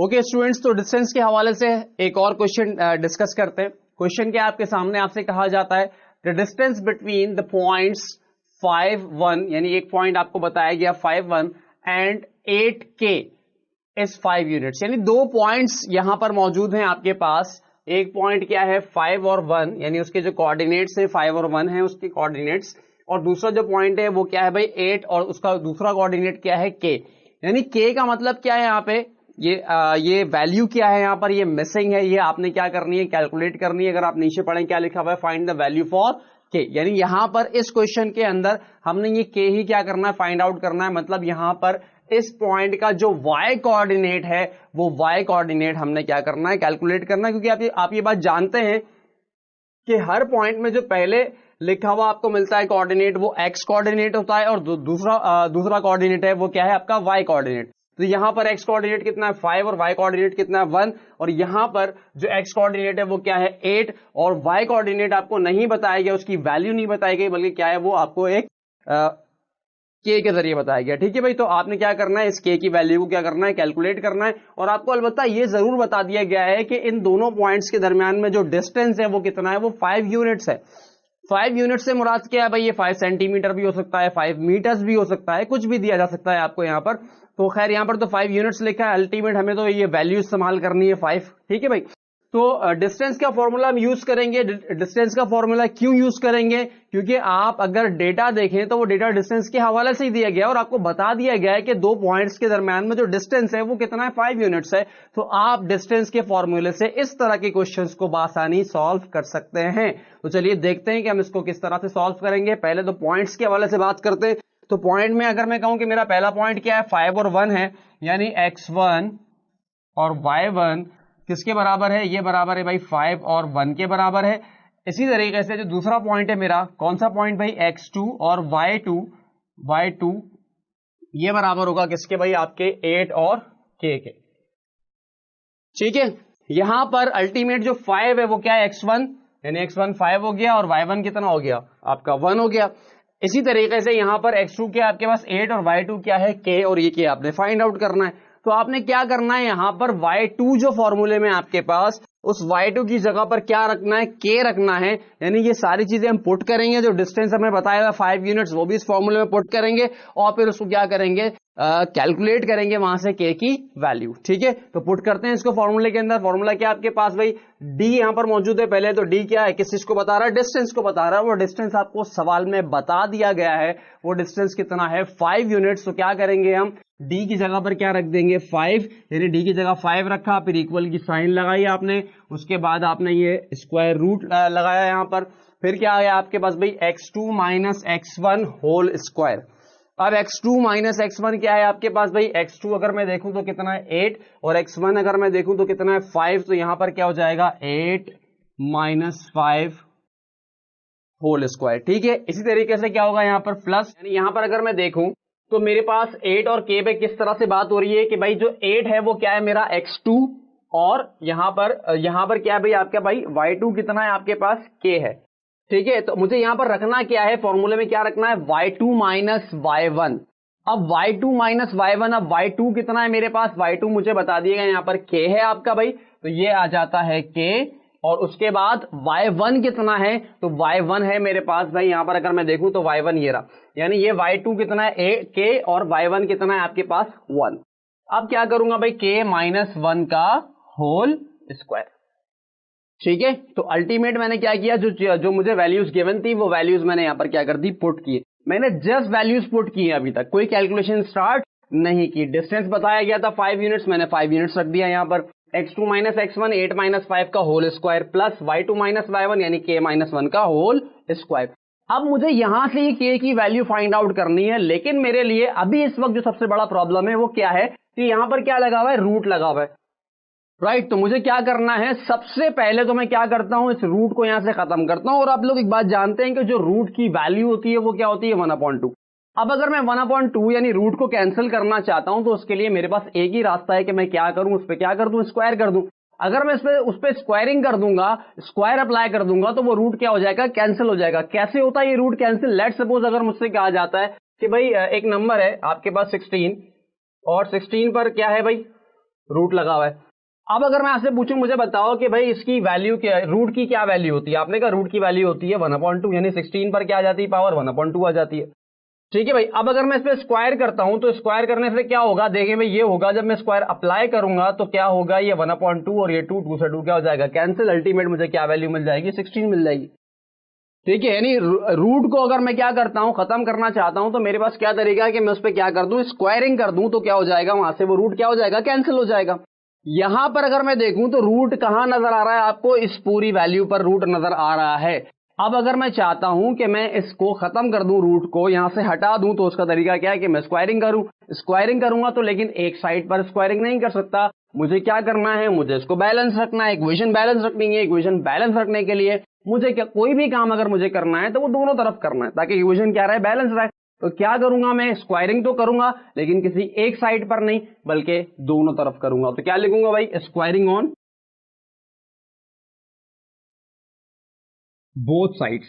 Okay students, तो distance के हवाले से एक और क्वेश्चन डिस्कस करते हैं। क्वेश्चन क्या आपके सामने आपसे कहा जाता है the distance between the points 5, 1 यानी एक पॉइंट आपको बताया गया 5, 1 एंड 8K इज 5 यूनिट्स, यानी दो पॉइंट्स यहां पर मौजूद हैं आपके पास। एक पॉइंट क्या है 5 और 1 यानी उसके जो कोऑर्डिनेट्स हैं 5 और 1 है उसके कोऑर्डिनेट्स, और दूसरा जो पॉइंट है वो क्या है भाई 8 और उसका दूसरा कोऑर्डिनेट क्या है K। यानी K का मतलब क्या है यहाँ पे ये वैल्यू क्या है यहाँ पर, ये मिसिंग है, ये आपने क्या करनी है कैलकुलेट करनी है। अगर आप नीचे पढ़ें क्या लिखा हुआ है find the value for K, यानी यहां पर इस क्वेश्चन के अंदर हमने ये K ही क्या करना है फाइंड आउट करना है। मतलब यहां पर इस पॉइंट का जो y कोऑर्डिनेट है वो y कोऑर्डिनेट हमने क्या करना है कैलकुलेट करना है, क्योंकि आप ये बात जानते हैं कि हर पॉइंट में जो पहले लिखा हुआ आपको मिलता है कोऑर्डिनेट वो x कोऑर्डिनेट होता है और दूसरा कोऑर्डिनेट है वो क्या है आपका y कोऑर्डिनेट। तो यहां पर x कोऑर्डिनेट कितना है 5 और y कोऑर्डिनेट कितना है 1, और यहां पर जो x कोऑर्डिनेट है वो क्या है 8 और y कोऑर्डिनेट आपको नहीं बताया गया, उसकी वैल्यू नहीं बताई गई, बल्कि क्या है वो आपको एक K के जरिए बताया गया। ठीक है भाई, तो आपने क्या करना है इस K की वैल्यू को क्या करना है कैलकुलेट करना है। और आपको अलबत्ता ये जरूर बता दिया गया है कि इन दोनों पॉइंट्स के दरमियान में जो डिस्टेंस है वो कितना है, वो 5 यूनिट्स है। 5 यूनिट से मुराद क्या है भाई, ये 5 सेंटीमीटर भी हो सकता है, 5 मीटर्स भी हो सकता है, कुछ भी दिया जा सकता है आपको यहाँ पर। तो खैर यहाँ पर तो 5 यूनिट्स लिखा है, अल्टीमेट हमें तो ये वैल्यू इस्तेमाल करनी है 5। ठीक है भाई, तो डिस्टेंस का फॉर्मूला हम यूज करेंगे। डिस्टेंस का फॉर्मूला क्यों यूज करेंगे, क्योंकि आप अगर डेटा देखें तो वो डेटा डिस्टेंस के हवाले से ही दिया गया और आपको बता दिया गया है कि दो पॉइंट्स के दरमियान में जो डिस्टेंस है वो कितना है 5 यूनिट्स है। तो आप डिस्टेंस के फॉर्मूले से इस तरह के क्वेश्चंस को बासानी सॉल्व कर सकते हैं। तो चलिए देखते हैं कि हम इसको किस तरह से सॉल्व करेंगे। पहले तो पॉइंट्स के हवाले से बात करते हैं। तो पॉइंट में अगर मैं कहूं कि मेरा पहला पॉइंट क्या है 5 और 1 है, यानी x1 और y1 किसके बराबर है, ये बराबर है भाई 5 और 1 के बराबर है। इसी तरीके से जो दूसरा पॉइंट है मेरा, कौन सा पॉइंट भाई x2 और y2 ये बराबर होगा किसके भाई आपके 8 और k के। ठीक है, यहां पर अल्टीमेट जो 5 है वो क्या है x1, यानी x1 5 हो गया और y1 कितना हो गया आपका 1 हो गया। इसी तरीके से यहां पर x2 क्या आपके पास 8 और y2 क्या है k, और ये k आपने फाइंड आउट करना है। तो आपने क्या करना है यहां पर y2 जो फॉर्मूले में आपके पास, उस y2 की जगह पर क्या रखना है k रखना है, यानी ये सारी चीजें हम पुट करेंगे। जो डिस्टेंस हमें बताया हुआ 5 यूनिट्स वो भी इस फॉर्मूले में पुट करेंगे और फिर उसको क्या करेंगे कैलकुलेट करेंगे वहां से k की वैल्यू। ठीक है, तो पुट करते हैं इसको फॉर्मूले के अंदर। फॉर्मूला क्या आपके पास भाई d यहां पर मौजूद है। पहले तो d क्या है, किस चीज को बता रहा है, डिस्टेंस को बता रहा है। वो डिस्टेंस आपको सवाल में बता दिया गया है, वो डिस्टेंस कितना है 5 यूनिट्स। तो क्या करेंगे हम d की जगह पर क्या रख देंगे 5, यानी d की जगह 5 रखा, फिर इक्वल की साइन लगाई आपने, उसके बाद आपने ये स्क्वायर रूट लगाया यहां पर। फिर क्या आया आपके पास भाई x2 minus x1 whole square. अब x2 माइनस x1 क्या है आपके पास भाई, x2 अगर मैं देखूं तो कितना है 8 और x1 अगर मैं देखूं तो कितना है 5। तो यहां पर क्या हो जाएगा 8 माइनस 5 होल स्क्वायर। ठीक है, इसी तरीके से क्या होगा यहां पर प्लस, यानी यहां पर अगर मैं देखूं तो मेरे पास 8 और k पे किस तरह से बात हो रही है कि भाई जो 8 है वो क्या है मेरा x2, और यहां पर क्या है भाई आपका भाई y2 कितना है आपके पास k है। ठीक है, तो मुझे यहां पर रखना क्या है, फॉर्मूले में क्या रखना है y2 माइनस y1। अब y2 माइनस y1, अब y2 कितना है मेरे पास, y2 मुझे बता दिएगा यहां पर k है आपका भाई, तो ये आ जाता है k। और उसके बाद y1 कितना है, तो y1 है मेरे पास भाई यहां पर अगर मैं देखूं तो y1 ये रहा, यानी ये y2 कितना है k और y1 कितना है आपके पास 1। अब क्या करूंगा भाई k माइनस 1 का होल स्क्वायर। ठीक है, तो अल्टीमेट मैंने क्या किया, जो मुझे वैल्यूज गिवन थी वो वैल्यूज मैंने यहां पर क्या कर दी पुट किए। मैंने जस्ट वैल्यूज पुट की है, अभी तक कोई कैलकुलेशन स्टार्ट नहीं की। डिस्टेंस बताया गया था 5 यूनिट्स, मैंने 5 यूनिट्स रख दिया यहां पर। x2 माइनस x1 8 माइनस 5 का whole square plus y2 minus y1 यानी k माइनस 1 का होल स्क्वायर। अब मुझे यहां से ये k की वैल्यू फाइंड आउट करनी है, लेकिन मेरे लिए अभी इस वक्त जो सबसे बड़ा प्रॉब्लम है वो क्या है कि यहां पर क्या लगा हुआ है, रूट लगा हुआ है। राइट, तो मुझे क्या करना है, सबसे पहले तो मैं क्या करता हूं इस रूट को यहां से खत्म करता हूं। और आप लोग एक बात जानते हैं कि जो रूट की वैल्यू होती है वो क्या होती है 1/2। अब अगर मैं 1/2 यानी रूट को कैंसिल करना चाहता हूं तो उसके लिए मेरे पास एक ही रास्ता है कि मैं क्या करूं, उस पर क्या कर दूं, स्क्वायर कर दूं। अगर मैं उस पर स्क्वायरिंग कर दूंगा, स्क्वायर अप्लाई कर दूंगा, तो वो रूट क्या हो जाएगा, कैंसिल हो जाएगा। कैसे होता है ये रूट कैंसिल, लेट सपोज अगर मुझसे कहा जाता है कि भाई एक नंबर है आपके पास 16 और 16 पर क्या है भाई रूट लगा हुआ है। अब अगर मैं आपसे पूछूं मुझे बताओ कि भाई इसकी वैल्यू क्या है, रूट की क्या वैल्यू होती है, आपने कहा रूट की वैल्यू होती है 1/2, यानी 16 पर क्या आ जाती है, पावर 1/2 आ जाती है। ठीक है भाई, अब अगर मैं इस पे स्क्वायर करता हूं तो स्क्वायर करने से क्या होगा, देखिए भाई ये होगा, जब मैं स्क्वायर अप्लाई करूंगा तो क्या होगा, ये 1/2 और ये 2 से 2 क्या हो जाएगा, कैंसिल, अल्टीमेट मुझे क्या वैल्यू मिल जाएगी, 16 मिल जाएगी। ठीक है, यानी रूट को अगर मैं क्या करता हूं, खत्म करना चाहता हूं तो मेरे पास क्या तरीका है कि मैं उस पर क्या कर दूं, स्क्वायरिंग कर दूं, तो क्या हो जाएगा, वहां से वो रूट क्या हो जाएगा, कैंसिल हो जाएगा। यहां पर अगर मैं देखूं तो रूट कहां नजर आ रहा है आपको, इस पूरी वैल्यू पर रूट नजर आ रहा है। अब अगर मैं चाहता हूं कि मैं इसको खत्म कर दूं, रूट को यहां से हटा दूं, तो उसका तरीका क्या है कि मैं स्क्वायरिंग करूं। स्क्वायरिंग करूंगा तो लेकिन एक साइड पर स्क्वायरिंग नहीं कर सकता, मुझे क्या करना है, मुझे इसको बैलेंस रखना है, इक्वेशन बैलेंस रखनी है। इक्वेशन बैलेंस रखने के लिए मुझे क्या, कोई भी काम अगर मुझे करना है तो वो दोनों तरफ करना है, ताकि इक्वेशन क्या रहे, बैलेंस रहे। तो क्या करूंगा मैं, स्क्वायरिंग तो करूंगा लेकिन किसी एक साइड पर नहीं बल्कि दोनों तरफ करूंगा। तो क्या लिखूंगा भाई, स्क्वायरिंग ऑन बोथ साइड्स।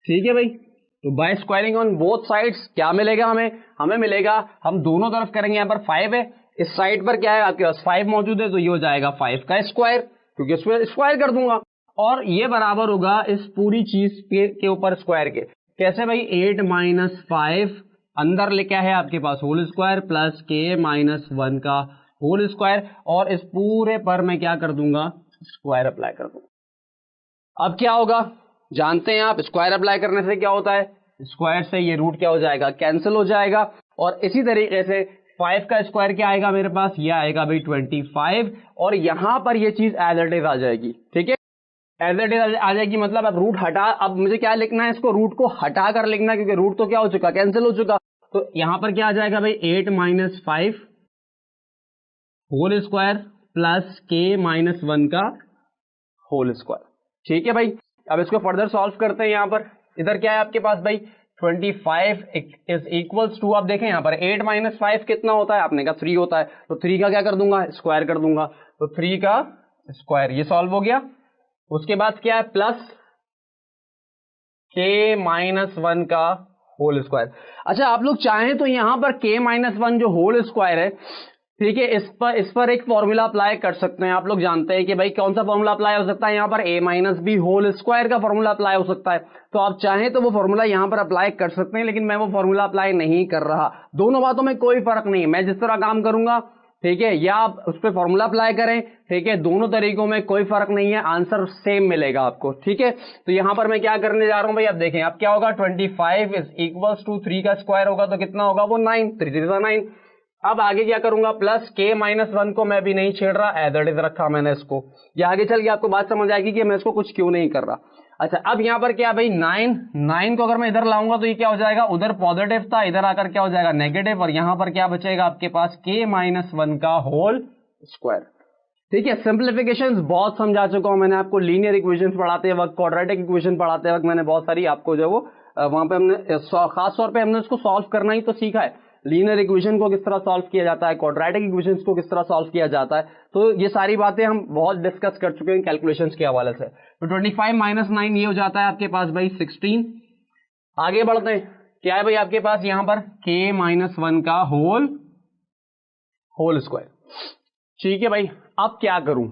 ठीक है भाई, तो by squaring on both sides क्या मिलेगा हमें, हमें मिलेगा, हम दोनों तरफ करेंगे, यहां पर 5 है, इस साइड पर क्या है आपके पास 5 मौजूद है, तो ये हो जाएगा 5 का स्क्वायर, क्योंकि इसमें स्क्वायर कर दूंगा, और ये बराबर होगा इस पूरी चीज के ऊपर स्क्वायर के। कैसे भाई, 8 - 5 अंदर लिखा है आपके पास होल स्क्वायर प्लस k - 1 का होल स्क्वायर, और इस पूरे पर मैं क्या कर दूंगा, स्क्वायर अप्लाई कर दूंगा। अब क्या होगा, जानते हैं आप, स्क्वायर अप्लाई करने से क्या होता है, स्क्वायर से ये रूट क्या हो जाएगा, कैंसिल हो जाएगा। और इसी तरीके से 5 का स्क्वायर क्या आएगा मेरे पास, ये आएगा भाई 25, और यहां पर ये चीज एज इट इज आ जाएगी। ठीक है, एज इट इज आ जाएगी, मतलब अब रूट हटा, अब मुझे क्या लिखना है, इसको रूट को हटा कर लिखना, क्योंकि रूट तो क्या हो चुका, कैंसिल हो चुका। तो यहां पर क्या आ जाएगा भाई, 8 - 5 होल स्क्वायर प्लस k - 1 का होल स्क्वायर। ठीक है भाई, अब इसको फर्दर सॉल्व करते हैं। यहां पर इधर क्या है आपके पास भाई, 25 इज इक्वल्स टू, आप देखें यहां पर 8 - 5 कितना होता है, आपने कहा 3 होता है, तो 3 का क्या कर दूंगा, स्क्वायर कर दूंगा, तो 3 का स्क्वायर, ये सॉल्व हो गया। उसके बाद क्या है, प्लस k - 1 का होल स्क्वायर। अच्छा, आप लोग चाहें तो यहां पर k - 1 जो होल स्क्वायर है, ठीक है, इस पर एक फॉर्मूला अप्लाई कर सकते हैं। आप लोग जानते हैं कि भाई कौन सा फॉर्मूला अप्लाई हो सकता है, यहां पर a - b होल स्क्वायर का फॉर्मूला अप्लाई हो सकता है। तो आप चाहें तो वो फॉर्मूला यहां पर अप्लाई कर सकते हैं, लेकिन मैं वो फॉर्मूला अप्लाई नहीं कर रहा। दोनों बातों में कोई फर्क नहीं है, मैं जिस तरह काम करूंगा, ठीक है, या आप उस पर फॉर्मूला अप्लाई करें, ठीक है, दोनों तरीकों में कोई फर्क नहीं है, आंसर सेम मिलेगा आपको। ठीक है, तो यहां पर मैं क्या करने जा रहा हूं भाई, अब देखें अब क्या होगा, 25 इज इक्वल्स टू 3 का स्क्वायर होगा तो कितना होगा, वो 9, 3 3 9। अब आगे क्या करूंगा, प्लस k - 1 को मैं भी नहीं छेड़ रहा, एज इट इज रखा मैंने इसको। ये आगे चल के आपको बात समझ आएगी कि मैं इसको कुछ क्यों नहीं कर रहा। अच्छा, अब यहां पर क्या भाई, 9 को अगर मैं इधर लाऊंगा तो ये क्या हो जाएगा, उधर पॉजिटिव था, इधर आकर क्या हो जाएगा, नेगेटिव, और यहां पर क्या बचेगा आपके पास, k - 1 का होल स्क्वायर। ठीक है, सिंप्लीफिकेशंस बहुत समझा चुका हूं मैंने आपको, लीनियर इक्वेशंस पढ़ाते वक्त, क्वाड्रेटिक इक्वेशन पढ़ाते वक्त मैंने बहुत सारी आपको जो वो वहां पे हमने खास तौर पे हमने उसको सॉल्व करना ही तो सीखा है। लीनियर इक्वेशन को किस तरह सॉल्व किया जाता है, क्वाड्रेटिक इक्वेशंस को किस तरह सॉल्व किया जाता है, तो ये सारी बातें हम बहुत डिस्कस कर चुके हैं कैलकुलेशंस के हवाले से। तो 25 - 9 ये हो जाता है आपके पास भाई 16। आगे बढ़ते हैं, क्या है भाई आपके पास यहां पर, k - 1 का होल स्क्वायर। ठीक है भाई, अब क्या करूं,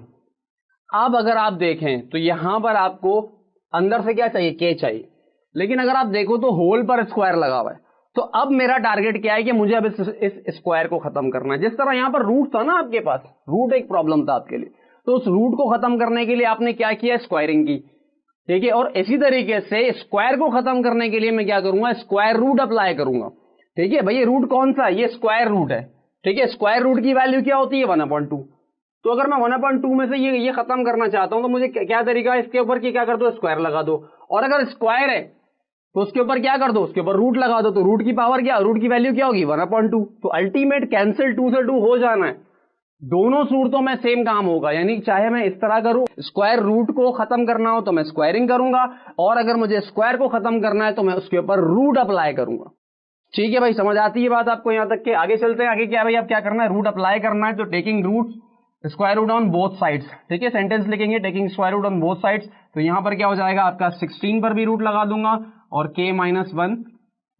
अब अगर आप देखें तो यहां पर आपको अंदर से क्या चाहिए, k चाहिए, लेकिन अगर आप देखो तो होल पर स्क्वायर लगा हुआ है। तो अब मेरा टारगेट क्या है कि मुझे अब इस स्क्वायर को खत्म करना है। जिस तरह यहां पर रूट था ना आपके पास, रूट एक प्रॉब्लम था आपके लिए, तो उस रूट को खत्म करने के लिए आपने क्या किया, स्क्वायरिंग की। ठीक है, और इसी तरीके से स्क्वायर को खत्म करने के लिए मैं क्या करूंगा, स्क्वायर रूट अप्लाई करूंगा। ठीक है भाई, ये रूट कौन सा है, ये स्क्वायर रूट है। ठीक है, स्क्वायर रूट की वैल्यू क्या होती है, 1/2। तो अगर मैं 1/2 में से ये खत्म करना चाहता हूं तो मुझे क्या तरीका है, इसके ऊपर क्या कर दो, स्क्वायर लगा दो, और अगर स्क्वायर है तो उसके ऊपर क्या कर दो, उसके ऊपर रूट लगा दो, तो रूट की पावर क्या, रूट की वैल्यू क्या होगी, 1/2। तो अल्टीमेट कैंसिल 2 से 2 हो जाना है, दोनों सूरतों में सेम काम होगा। यानी चाहे मैं इस तरह करूं, स्क्वायर रूट को खत्म करना हो तो मैं स्क्वायरिंग करूंगा, और अगर मुझे स्क्वायर को खत्म करना है तो मैं उसके ऊपर रूट अप्लाई करूंगा। ठीक है भाई, समझ आती है बात आपको यहां तक के? आगे चलते हैं, आगे क्या भाई, अब क्या करना है, रूट अप्लाई करना है, तो taking root square root on both sides. ठीक है, सेंटेंस लिखेंगे taking square root on both sides, तो यहां पर क्या हो जाएगा आपका 16 पर भी रूट लगा दूंगा और k - 1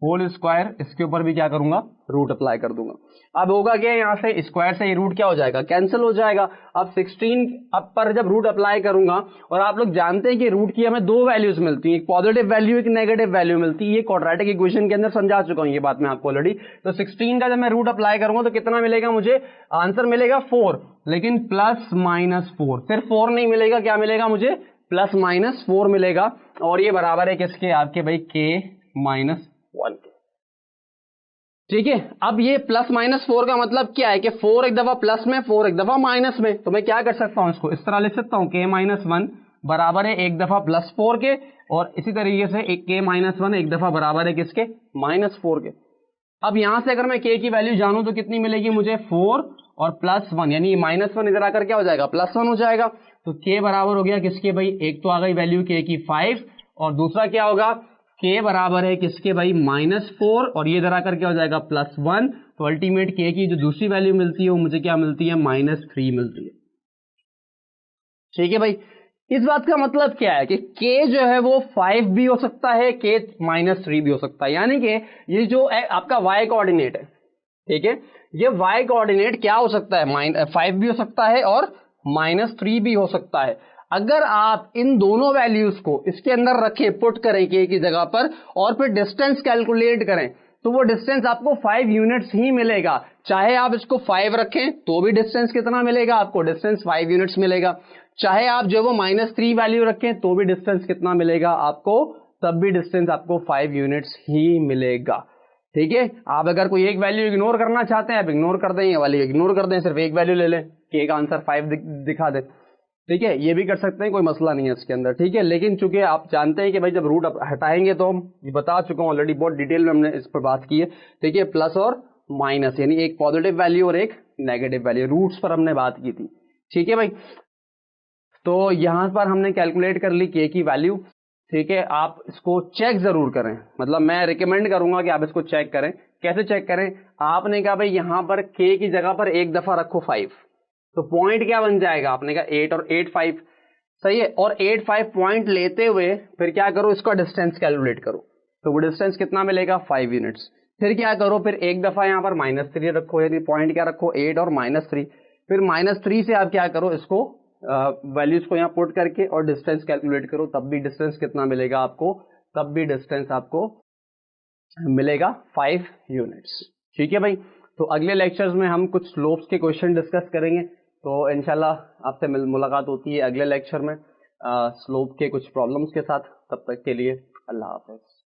होल स्क्वायर, इसके ऊपर भी क्या करूंगा, रूट अप्लाई कर दूंगा। अब होगा क्या, यहाँ से स्क्वायर से ये रूट क्या हो जाएगा, कैंसिल हो जाएगा। अब 16 अब पर जब रूट अप्लाई करूंगा, और आप लोग जानते हैं कि रूट की हमें दो वैल्यूज मिलती हैं, एक पॉजिटिव वैल्यू एक नेगेटिव वैल्यू मिलती है। ये क्वाड्रेटिक इक्वेशन के अंदर समझा चुका हूं ये बात मैं आपको ऑलरेडी। तो 16 का जब मैं रूट अप्लाई करूंगा तो कितना मिलेगा मुझे, आंसर मिलेगा 4, लेकिन प्लस माइनस 4, सिर्फ 4 नहीं मिलेगा, क्या मिलेगा मुझे, प्लस माइनस 4 मिलेगा। और ये बराबर है किसके, आपके भाई k माइनस 1 के। ठीक है, अब ये प्लस माइनस 4 का मतलब क्या है कि 4 एक दफा प्लस में, 4 एक दफा माइनस में। तो मैं क्या कर सकता हूं, इसको इस तरह लिख सकता हूं, k माइनस 1 बराबर है एक दफा प्लस 4 के, और इसी तरीके से एक k माइनस 1 एक दफा बराबर है किसके, माइनस 4 के। अब यहां से अगर मैं k की वैल्यू जानूं तो कितनी मिलेगी मुझे, 4 और प्लस 1, यानी माइनस 1 इधर आकर क्या हो जाएगा, प्लस 1 हो जाएगा। तो k बराबर हो गया किसके भाई, एक तो आ गई वैल्यू k की 5, और दूसरा क्या होगा, k बराबर है किसके भाई, -4, और ये इधर आकर क्या हो जाएगा, +1। तो अल्टीमेट k की जो दूसरी वैल्यू मिलती है वो मुझे क्या मिलती है, -3 मिलती है। ठीक है भाई, इस बात का मतलब क्या है कि k जो है वो 5 भी हो सकता है, k -3 भी हो सकता है, यानी कि ये जो आपका y कोऑर्डिनेट है, ठीक है, ये y कोऑर्डिनेट क्या हो सकता है, 5 भी हो सकता है और -3 भी हो सकता है। अगर आप इन दोनों वैल्यूज को इसके अंदर रखें, पुट करें k की जगह पर, और फिर डिस्टेंस कैलकुलेट करें, तो वो डिस्टेंस आपको 5 यूनिट्स ही मिलेगा। चाहे आप इसको 5 रखें तो भी डिस्टेंस कितना मिलेगा आपको, डिस्टेंस 5 यूनिट्स मिलेगा। चाहे आप जो वो -3 वैल्यू रखें तो भी डिस्टेंस कितना मिलेगा आपको, तब भी डिस्टेंस आपको 5 यूनिट्स ही मिलेगा। ठीक है, आप अगर कोई एक वैल्यू इग्नोर करना चाहते हैं, आप इग्नोर कर दें, ये वाली इग्नोर कर दें, सिर्फ एक वैल्यू ले लें, k का आंसर 5 दिखा दें। ठीक है, ये भी कर सकते हैं, कोई मसला नहीं है इसके अंदर। ठीक है, लेकिन चूंकि आप जानते हैं कि भाई जब रूट हटाएंगे तो हम बता चुका हूं ऑलरेडी, बहुत डिटेल में हमने इस पर बात की है। ठीक है, प्लस और माइनस, यानी एक पॉजिटिव वैल्यू और एक नेगेटिव वैल्यू, रूट्स पर हमने बात की थी। ठीक है भाई, तो यहां पर हमने कैलकुलेट कर ली k की वैल्यू। ठीक है, आप इसको चेक जरूर करें, मतलब मैं रिकमेंड करूंगा कि आप इसको चेक करें। कैसे चेक करें, आपने कहा भाई यहां पर k की जगह पर एक दफा रखो 5, तो पॉइंट क्या बन जाएगा, आपने कहा 8 और 8 5, सही है, और 8 5 पॉइंट लेते हुए फिर क्या करो, इसका डिस्टेंस कैलकुलेट करो, तो वो डिस्टेंस कितना मिलेगा, 5 यूनिट्स। फिर क्या करो, फिर एक दफा यहाँ पर -3 रखो, यानी पॉइंट क्या रखो, 8 और -3, फिर -3 से आप क्या करो, इसको वैल्यूज को यहाँ पुट करके और डिस्टेंस कैलकुलेट करो, तब भी डिस्टेंस कितना मिलेगा आपको, तब भी डिस्टेंस आपको मिलेगा 5 यूनिट्स। ठीक है भाई, तो अगले लेक्चर्स में हम कुछ स्लोप्स के क्वेश्चन डिस्कस करेंगे, तो इंशाल्लाह आपसे मुलाकात होती है अगले लेक्चर में स्लोप के कुछ प्रॉब्लम्स के साथ। तब तक के लिए अल्लाह हाफिज।